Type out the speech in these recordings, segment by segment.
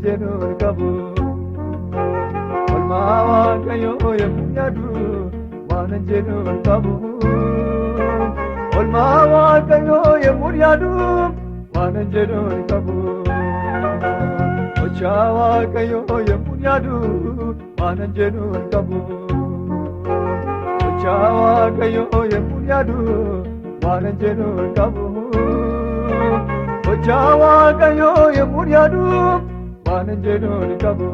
Wananjeno kabu Olmawa kayo yamunyadu Wananjeno kabu Olmawa kayo yamunyadu Wananjeno kabu Ochawa kayo yamunyadu Wananjeno kabu Ochawa kayo yamunyadu Wananjeno kabu Ochawa kayo yamunyadu Wananjeno kabu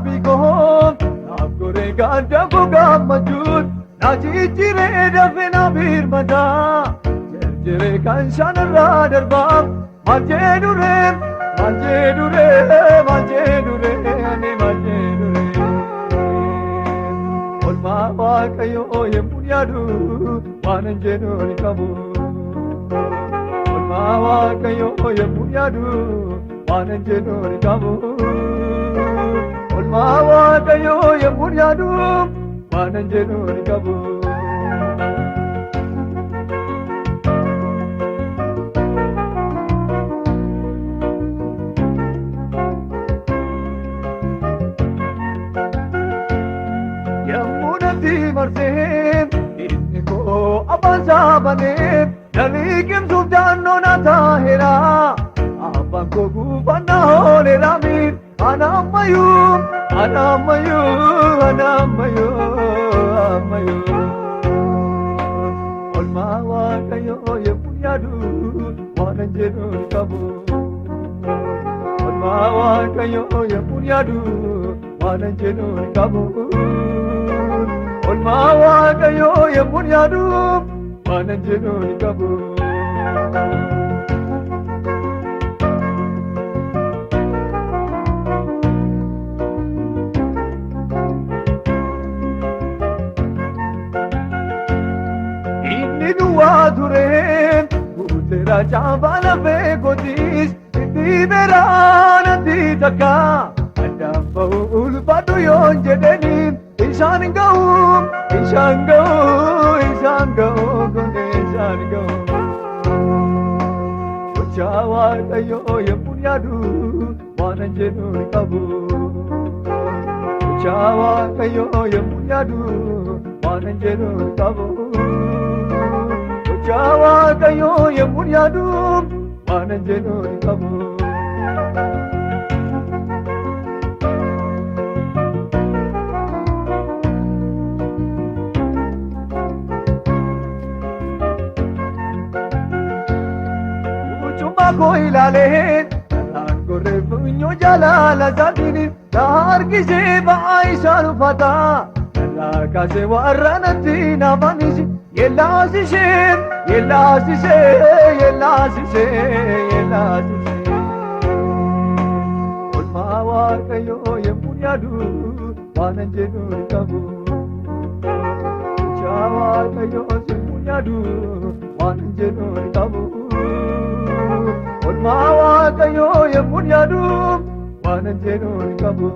Bigo Nagore gada boga majud Najijire dafina bir mada Jerjere kanshan radar bab Majedure Majedure Majedure Majedure Olma wa kayo yemunyadu Wananjeno kabu Olma wa kayo yemunyadu Wananjeno kabu Olmawa kayo yamunyadu Wananjeno kabu Yamunati marse Inniko abansa bane Nalikim subjano na tahira Abang ko gubana hole ramit Anamayu, Anamayu, Anamayu, Anamayu Olmawa kayo yamunyadu Wananjeno kabu Olmawa kayo yamunyadu Wananjeno kabu Olmawa kayo yamunyadu Wananjeno kabu Dua dure Tera chambala pe godis Iti mera nandi taka Adam baul padu yon jedeni Ishan gau Ishan gau Ishan gau Gunde ishan gau Uchawa kayo yamunyadu Wananjeno kabu Uchawa kayo yamunyadu Wananjeno kabu Uchawa kayo yamunyadu Wananjeno kabu Uchuma ko ilale Talan gore punyo jala la zadini Dahar kise baaisha rufata Laka se warranati na manishi Yelasise, yelasise, yelasise, yelasise Olmawa kayo yamunyadu Wananjeno kabu Uchawa kayo yamunyadu Wananjeno kabu Olmawa kayo yamunyadu Wananjeno kabu